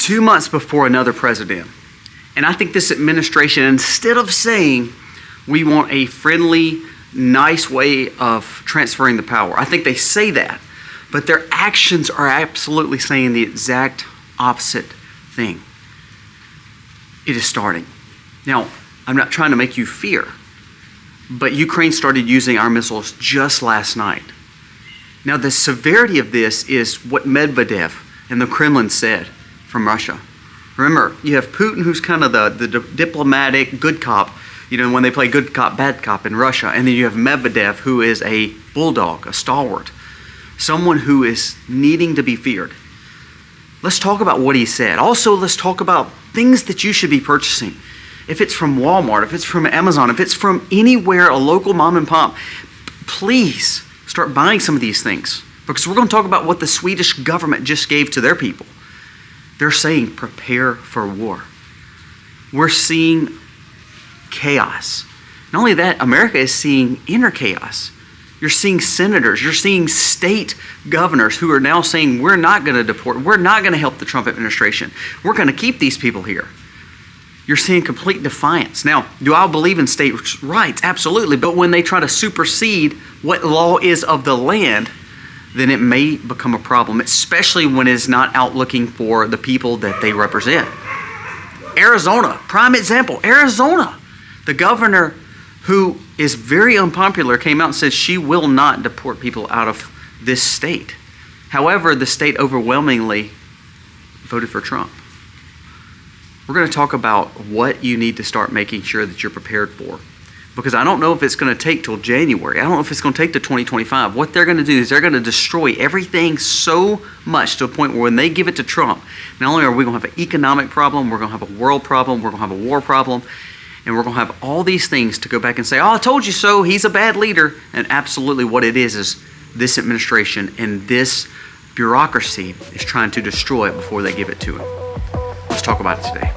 2 months before another president. And I think this administration, instead of saying we want a friendly, nice way of transferring the power, I think they say that, but their actions are absolutely saying the exact opposite thing. It is starting. Now, I'm not trying to make you fear, but Ukraine started using our missiles just last night. Now, the severity of this is what Medvedev and the Kremlin said from Russia. Remember, you have Putin, who's kind of the diplomatic good cop, when they play good cop, bad cop in Russia. And then you have Medvedev, who is a bulldog, a stalwart, someone who is needing to be feared. Let's talk about what he said. Also, let's talk about things that you should be purchasing. If it's from Walmart, if it's from Amazon, if it's from anywhere, a local mom and pop, please start buying some of these things. Because we're going to talk about what the Swedish government just gave to their people. They're saying prepare for war. We're seeing chaos. Not only that, America is seeing inner chaos. You're seeing senators, you're seeing state governors who are now saying we're not going to deport, we're not going to help the Trump administration. We're going to keep these people here. You're seeing complete defiance. Now, do I believe in state rights? Absolutely. But when they try to supersede what law is of the land, then it may become a problem, especially when it's not out looking for the people that they represent. Arizona, prime example, Arizona. The governor, who is very unpopular, came out and said she will not deport people out of this state. However, the state overwhelmingly voted for Trump. We're going to talk about what you need to start making sure that you're prepared for. Because I don't know if it's going to take till January. I don't know if it's going to take to 2025. What they're going to do is they're going to destroy everything so much to a point where when they give it to Trump, not only are we going to have an economic problem, we're going to have a world problem, we're going to have a war problem, and we're going to have all these things to go back and say, oh, I told you so, he's a bad leader. And absolutely what it is this administration and this bureaucracy is trying to destroy it before they give it to him. Let's talk about it today.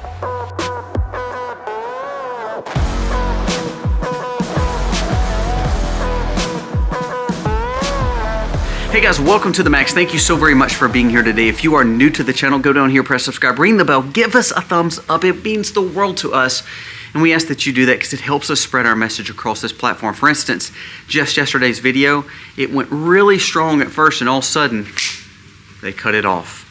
Hey guys, welcome to The Max. Thank you so very much for being here today. If you are new to the channel, go down here, press subscribe, ring the bell, give us a thumbs up. It means the world to us. And we ask that you do that because it helps us spread our message across this platform. For instance, just yesterday's video, it went really strong at first and all of a sudden, they cut it off.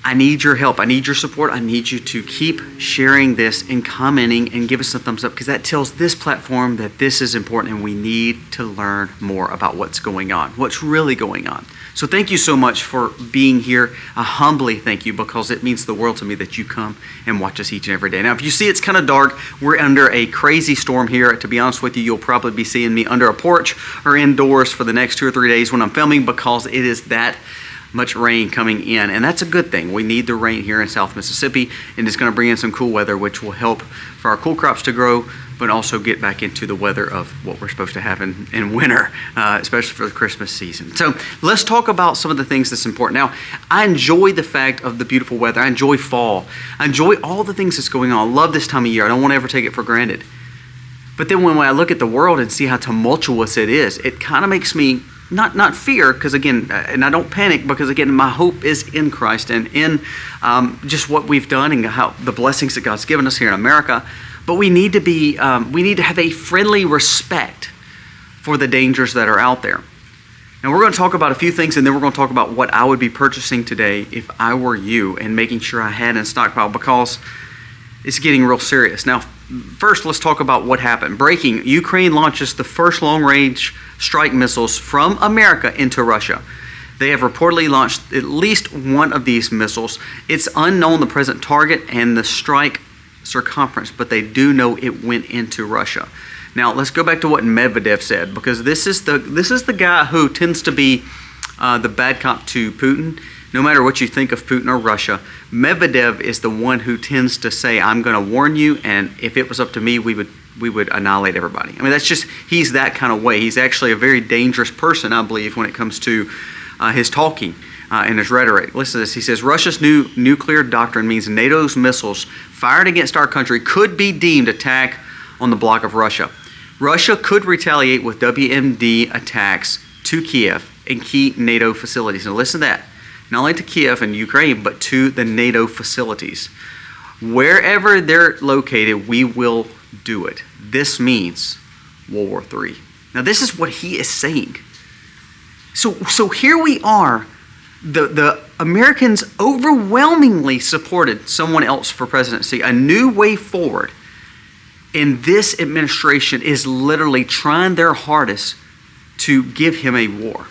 I need your help. I need your support. I need you to keep sharing this and commenting and give us a thumbs up because that tells this platform that this is important and we need to learn more about what's going on, what's really going on. So thank you so much for being here. I humbly thank you because it means the world to me that you come and watch us each and every day. Now, if you see it's kind of dark, we're under a crazy storm here. To be honest with you, you'll probably be seeing me under a porch or indoors for the next 2 or 3 days when I'm filming because it is that much rain coming in, and that's a good thing. We need the rain here in South Mississippi, and it's going to bring in some cool weather, which will help for our cool crops to grow, but also get back into the weather of what we're supposed to have in winter, especially for the Christmas season. So let's talk about some of the things that's important. Now, I enjoy the fact of the beautiful weather. I enjoy fall. I enjoy all the things that's going on. I love this time of year. I don't want to ever take it for granted. But then when I look at the world and see how tumultuous it is, it kind of makes me not fear, because again, and I don't panic because again, my hope is in Christ and in just what we've done and how the blessings that God's given us here in America. But we need to have a friendly respect for the dangers that are out there. And we're going to talk about a few things, and then we're going to talk about what I would be purchasing today if I were you, and making sure I had in stockpile because it's getting real serious. Now, first, let's talk about what happened. Breaking: Ukraine launches the first long-range strike missiles from America into Russia. They have reportedly launched at least one of these missiles. It's unknown the present target and the strike circumference, but they do know it went into Russia. Now, let's go back to what Medvedev said, because this is the guy who tends to be the bad cop to Putin. No matter what you think of Putin or Russia, Medvedev is the one who tends to say, I'm going to warn you, and if it was up to me, we would annihilate everybody. I mean, he's that kind of way. He's actually a very dangerous person, I believe, when it comes to his talking and his rhetoric. Listen to this. He says, Russia's new nuclear doctrine means NATO's missiles fired against our country could be deemed attack on the bloc of Russia. Russia could retaliate with WMD attacks to Kiev and key NATO facilities. Now listen to that. not only to Kiev and Ukraine, but to the NATO facilities. Wherever they're located, we will do it. This means World War III. Now, this is what he is saying. So here we are. The Americans overwhelmingly supported someone else for presidency, a new way forward. And this administration is literally trying their hardest to give him a war.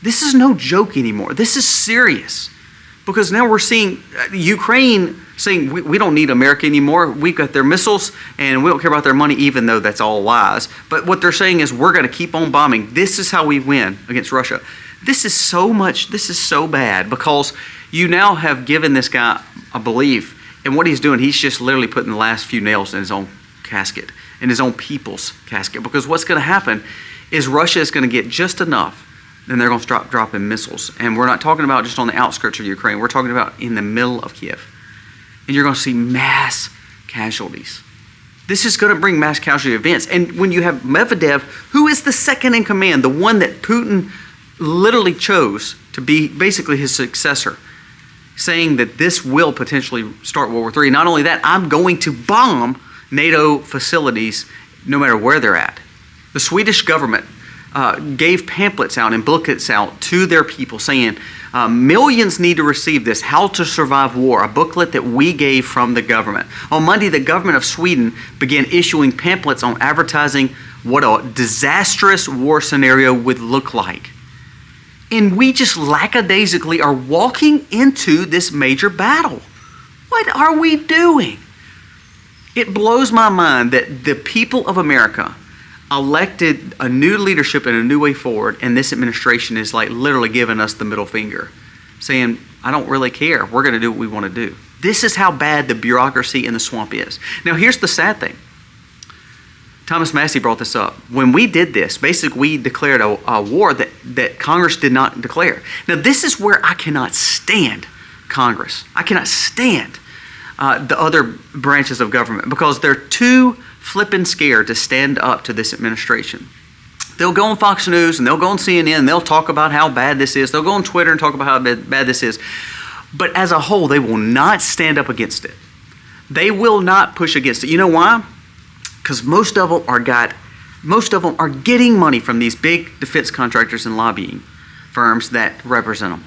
This is no joke anymore. This is serious. Because now we're seeing Ukraine saying, we don't need America anymore. We've got their missiles and we don't care about their money, even though that's all lies. But what they're saying is we're going to keep on bombing. This is how we win against Russia. This is so bad because you now have given this guy a belief. And what he's doing, he's just literally putting the last few nails in his own casket, in his own people's casket. Because what's going to happen is Russia is going to get just enough. Then they're going to start dropping missiles. And we're not talking about just on the outskirts of Ukraine. We're talking about in the middle of Kiev. And you're going to see mass casualties. This is going to bring mass casualty events. And when you have Medvedev, who is the second in command, the one that Putin literally chose to be basically his successor, saying that this will potentially start World War III. Not only that, I'm going to bomb NATO facilities no matter where they're at. The Swedish government gave pamphlets out and booklets out to their people saying, millions need to receive this, How to Survive War, a booklet that we gave from the government. On Monday, the government of Sweden began issuing pamphlets on advertising what a disastrous war scenario would look like. And we just lackadaisically are walking into this major battle. What are we doing? It blows my mind that the people of America elected a new leadership and a new way forward, and this administration is like literally giving us the middle finger, saying, I don't really care. We're going to do what we want to do. This is how bad the bureaucracy in the swamp is. Now, here's the sad thing. Thomas Massey brought this up. When we did this, basically we declared a war that Congress did not declare. Now, this is where I cannot stand Congress. I cannot stand the other branches of government because they're too flippin' scared to stand up to this administration. They'll go on Fox News and they'll go on CNN and they'll talk about how bad this is. They'll go on Twitter and talk about how bad this is. But as a whole, they will not stand up against it. They will not push against it. You know why? Because most of them are getting money from these big defense contractors and lobbying firms that represent them.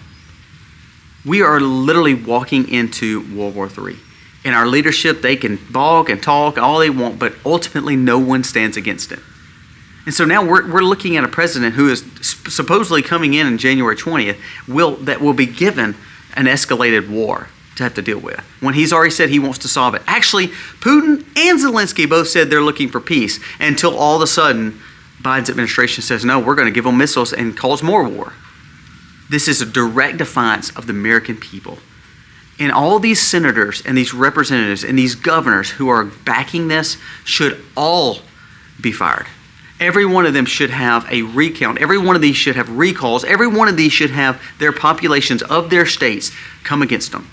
We are literally walking into World War III. In our leadership, they can balk and talk all they want, but ultimately no one stands against it. And so now we're looking at a president who is supposedly coming in January 20th that will be given an escalated war to have to deal with, when he's already said he wants to solve it. Actually, Putin and Zelensky both said they're looking for peace until all of a sudden Biden's administration says, no, we're going to give them missiles and cause more war. This is a direct defiance of the American people. And all these senators and these representatives and these governors who are backing this should all be fired. Every one of them should have a recount. Every one of these should have recalls. Every one of these should have their populations of their states come against them.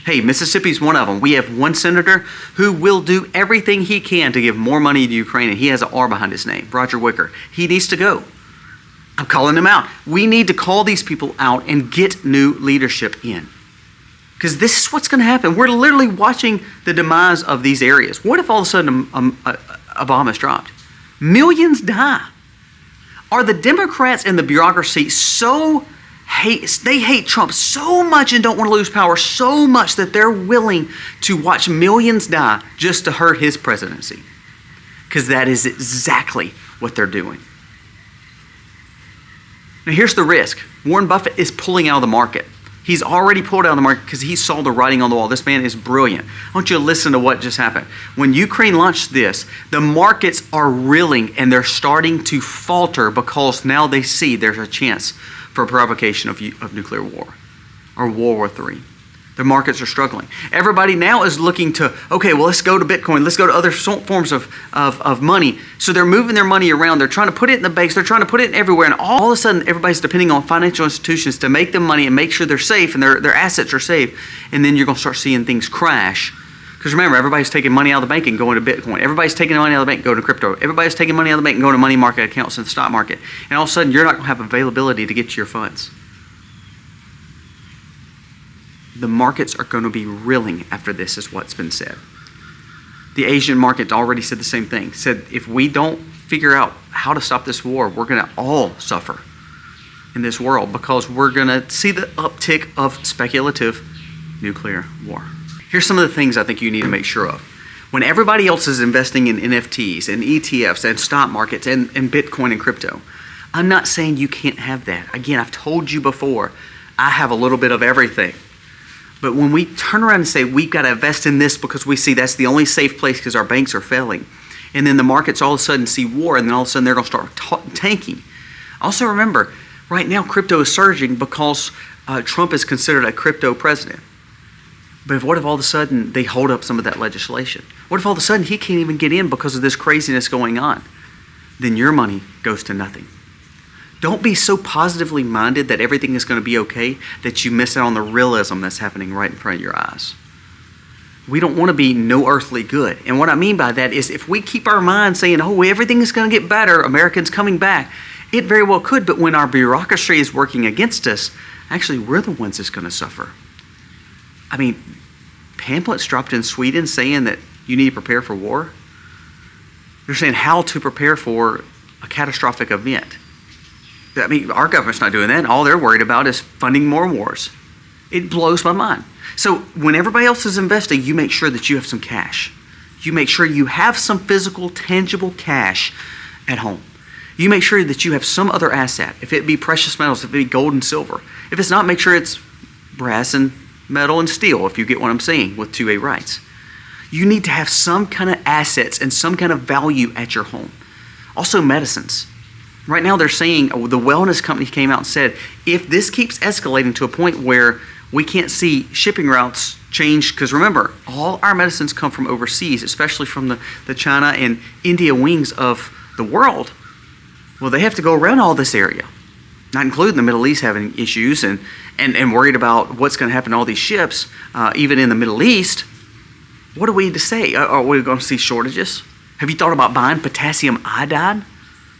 Hey, Mississippi's one of them. We have one senator who will do everything he can to give more money to Ukraine, and he has an R behind his name, Roger Wicker. He needs to go. I'm calling him out. We need to call these people out and get new leadership in. Because this is what's going to happen. We're literally watching the demise of these areas. What if all of a sudden a bomb is dropped? Millions die. Are the Democrats and the bureaucracy they hate Trump so much and don't want to lose power so much that they're willing to watch millions die just to hurt his presidency? Because that is exactly what they're doing. Now here's the risk. Warren Buffett is pulling out of the market. He's already pulled out of the market because he saw the writing on the wall. This man is brilliant. I want you to listen to what just happened. When Ukraine launched this, the markets are reeling and they're starting to falter because now they see there's a chance for a provocation of nuclear war or World War III. The markets are struggling. Everybody now is looking to, okay, well, let's go to Bitcoin. Let's go to other forms of money. So they're moving their money around. They're trying to put it in the banks. They're trying to put it everywhere. And all of a sudden, everybody's depending on financial institutions to make them money and make sure they're safe and their assets are safe. And then you're going to start seeing things crash. Because remember, everybody's taking money out of the bank and going to Bitcoin. Everybody's taking money out of the bank and going to crypto. Everybody's taking money out of the bank and going to money market accounts in the stock market. And all of a sudden, you're not going to have availability to get to your funds. the markets are going to be reeling after this, is what's been said. The Asian market already said the same thing. Said if we don't figure out how to stop this war, we're going to all suffer in this world because we're going to see the uptick of speculative nuclear war. Here's some of the things I think you need to make sure of. When everybody else is investing in NFTs and ETFs and stock markets and Bitcoin and crypto, I'm not saying you can't have that. Again, I've told you before, I have a little bit of everything. But when we turn around and say we've got to invest in this because we see that's the only safe place because our banks are failing, and then the markets all of a sudden see war, and then all of a sudden they're going to start tanking. Also remember, right now crypto is surging because Trump is considered a crypto president. But what if all of a sudden they hold up some of that legislation? What if all of a sudden he can't even get in because of this craziness going on? Then your money goes to nothing. Don't be so positively minded that everything is going to be okay that you miss out on the realism that's happening right in front of your eyes. We don't want to be no earthly good. And what I mean by that is if we keep our mind saying, oh, everything is going to get better, Americans coming back, it very well could. But when our bureaucracy is working against us, actually we're the ones that's going to suffer. I mean, pamphlets dropped in Sweden saying that you need to prepare for war. They're saying how to prepare for a catastrophic event. I mean, our government's not doing that. All they're worried about is funding more wars. It blows my mind. So when everybody else is investing, you make sure that you have some cash. You make sure you have some physical, tangible cash at home. You make sure that you have some other asset. If it be precious metals, if it be gold and silver. If it's not, make sure it's brass and metal and steel, if you get what I'm saying, with 2A rights. You need to have some kind of assets and some kind of value at your home. Also medicines. Right now they're saying, the wellness company came out and said, if this keeps escalating to a point where we can't see shipping routes change, because remember, all our medicines come from overseas, especially from the China and India wings of the world. Well, they have to go around all this area, not including the Middle East having issues and worried about what's going to happen to all these ships, even in the Middle East. What do we need to say? Are we going to see shortages? Have you thought about buying potassium iodide?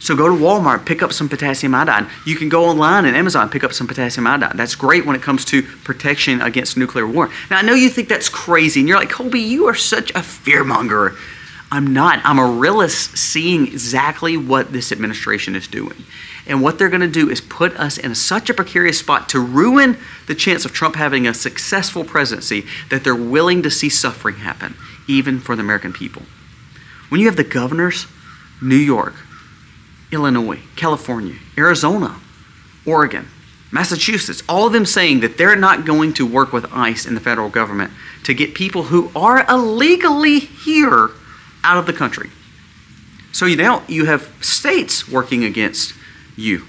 So go to Walmart, pick up some potassium iodide. You can go online and Amazon, pick up some potassium iodide. That's great when it comes to protection against nuclear war. Now, I know you think that's crazy, and you're like, Colby, you are such a fearmonger. I'm not. I'm a realist seeing exactly what this administration is doing. And what they're going to do is put us in such a precarious spot to ruin the chance of Trump having a successful presidency that they're willing to see suffering happen, even for the American people. When you have the governors, New York, Illinois, California, Arizona, Oregon, Massachusetts, all of them saying that they're not going to work with ICE and the federal government to get people who are illegally here out of the country. So now you have states working against you.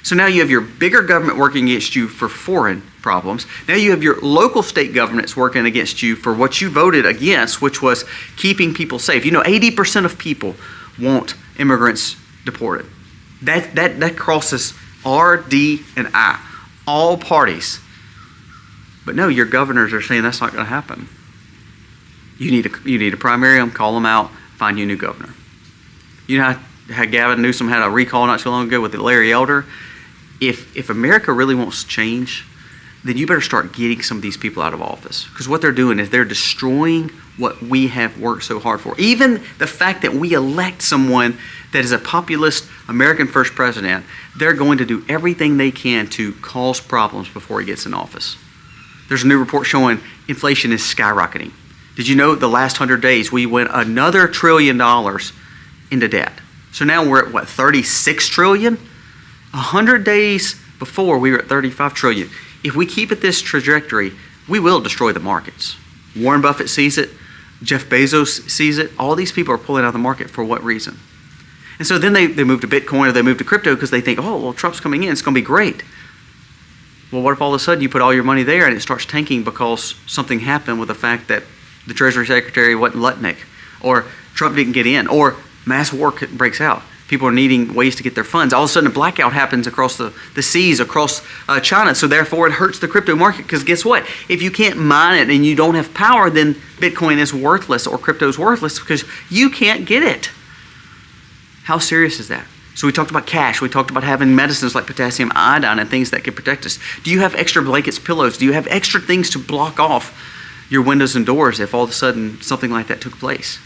So now you have your bigger government working against you for foreign problems. Now you have your local state governments working against you for what you voted against, which was keeping people safe. You know, 80% of people want immigrants deported. That crosses R, D, and I, all parties. But no, your governors are saying that's not going to happen. You need to primary them, call them out, find you a new governor. You know how Gavin Newsom had a recall not too long ago with Larry Elder? If America really wants change, then you better start getting some of these people out of office. Because what they're doing is they're destroying what we have worked so hard for. Even the fact that we elect someone that is a populist American first president, they're going to do everything they can to cause problems before he gets in office. There's a new report showing inflation is skyrocketing. Did you know the last 100 days we went another $1 trillion into debt? So now we're at what, 36 trillion? 100 days before we were at 35 trillion. If we keep at this trajectory, we will destroy the markets. Warren Buffett sees it. Jeff Bezos sees it. All these people are pulling out of the market for what reason? And so then they move to Bitcoin or they move to crypto because they think, oh, well, Trump's coming in. It's going to be great. Well, what if all of a sudden you put all your money there and it starts tanking because something happened with the fact that the Treasury Secretary wasn't Lutnick, or Trump didn't get in, or mass war breaks out? People are needing ways to get their funds. All of a sudden a blackout happens across the seas, across China. So therefore it hurts the crypto market because guess what? If you can't mine it and you don't have power, then Bitcoin is worthless or crypto is worthless because you can't get it. How serious is that? So we talked about cash. We talked about having medicines like potassium iodine and things that could protect us. Do you have extra blankets, pillows? Do you have extra things to block off your windows and doors if all of a sudden something like that took place?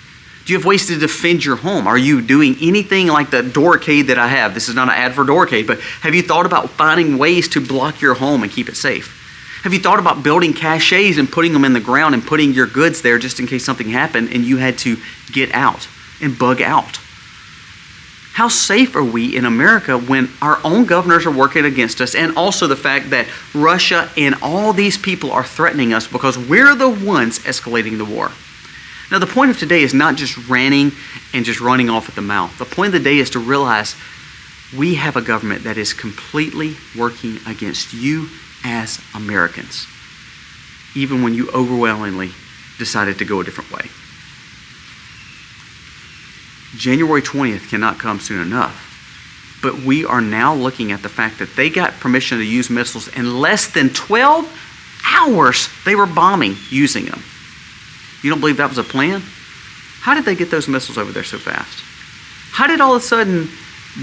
Do you have ways to defend your home? Are you doing anything like the Doorcade that I have? This is not an ad for Doorcade, but have you thought about finding ways to block your home and keep it safe? Have you thought about building caches and putting them in the ground and putting your goods there just in case something happened and you had to get out and bug out? How safe are we in America when our own governors are working against us, and also the fact that Russia and all these people are threatening us because we're the ones escalating the war? Now, the point of today is not just ranting and just running off at the mouth. The point of the day is to realize we have a government that is completely working against you as Americans, even when you overwhelmingly decided to go a different way. January 20th cannot come soon enough, but we are now looking at the fact that they got permission to use missiles in less than 12 hours. They were bombing using them. You don't believe that was a plan? How did they get those missiles over there so fast? How did all of a sudden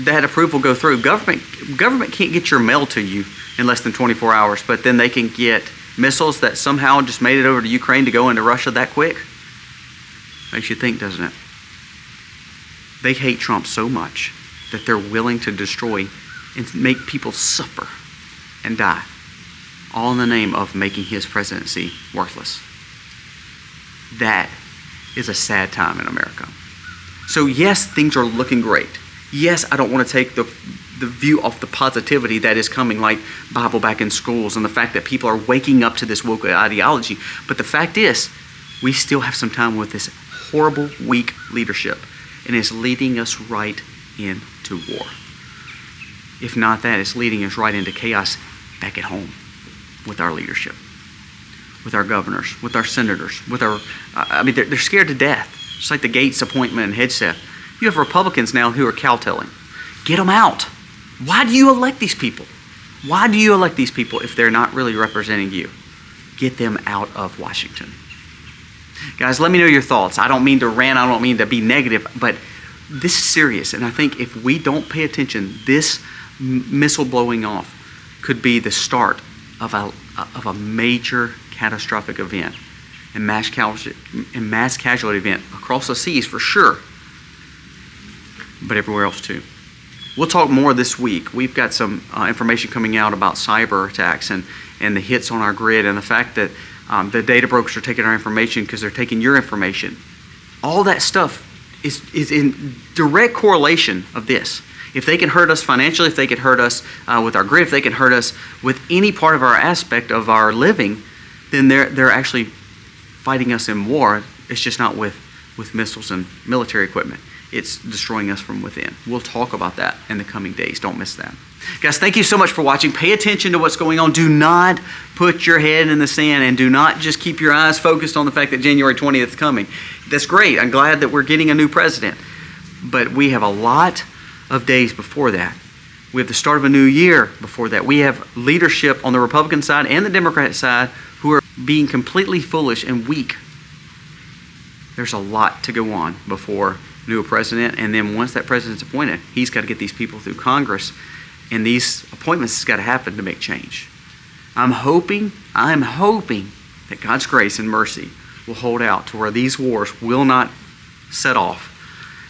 that approval go through? Government can't get your mail to you in less than 24 hours, but then they can get missiles that somehow just made it over to Ukraine to go into Russia that quick? Makes you think, doesn't it? They hate Trump so much that they're willing to destroy and make people suffer and die, all in the name of making his presidency worthless. That is a sad time in America. So yes, things are looking great. Yes, I don't want to take the view of the positivity that is coming, like Bible back in schools and the fact that people are waking up to this woke ideology. But the fact is, we still have some time with this horrible, weak leadership, and it's leading us right into war. If not that, it's leading us right into chaos back at home with our leadership, with our governors, with our senators, with our, they're scared to death. Just like the Gates appointment and Hegseth. You have Republicans now who are cowtelling. Get them out. Why do you elect these people? Why do you elect these people if they're not really representing you? Get them out of Washington. Guys, let me know your thoughts. I don't mean to rant. I don't mean to be negative, but this is serious. And I think if we don't pay attention, this missile blowing off could be the start of a major catastrophic event and mass casualty event across the seas for sure, but everywhere else too. We'll talk more this week. We've got some information coming out about cyber attacks and the hits on our grid, and the fact that the data brokers are taking our information because they're taking your information. All that stuff is in direct correlation of this. If they can hurt us financially, if they can hurt us with our grid, if they can hurt us with any part of our aspect of our living, then they're actually fighting us in war. It's just not with missiles and military equipment. It's destroying us from within. We'll talk about that in the coming days. Don't miss that. Guys, thank you so much for watching. Pay attention to what's going on. Do not put your head in the sand, and do not just keep your eyes focused on the fact that January 20th is coming. That's great. I'm glad that we're getting a new president. But we have a lot of days before that. We have the start of a new year before that. We have leadership on the Republican side and the Democrat side who are being completely foolish and weak. There's a lot to go on before new president, and then once that president's appointed, he's got to get these people through Congress, and these appointments has got to happen to make change. I'm hoping that God's grace and mercy will hold out to where these wars will not set off,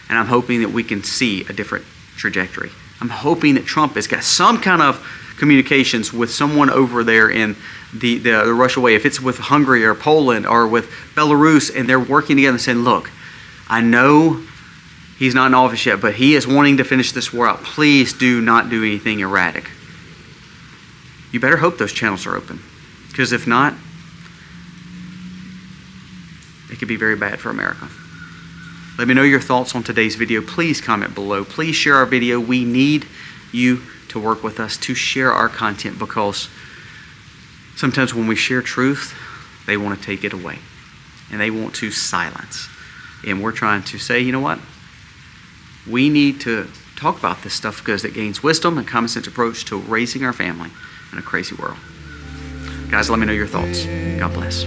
and I'm hoping that we can see a different trajectory. I'm hoping that Trump has got some kind of communications with someone over there in the Russia way, if it's with Hungary or Poland or with Belarus, and they're working together and saying, look, I know he's not in office yet, but he is wanting to finish this war out. Please do not do anything erratic. You better hope those channels are open, because if not, it could be very bad for America. Let me know your thoughts on today's video. Please comment below. Please share our video. We need you to work with us to share our content, because sometimes when we share truth, they want to take it away and they want to silence. And we're trying to say, you know what? We need to talk about this stuff because it gains wisdom and common sense approach to raising our family in a crazy world. Guys, let me know your thoughts. God bless.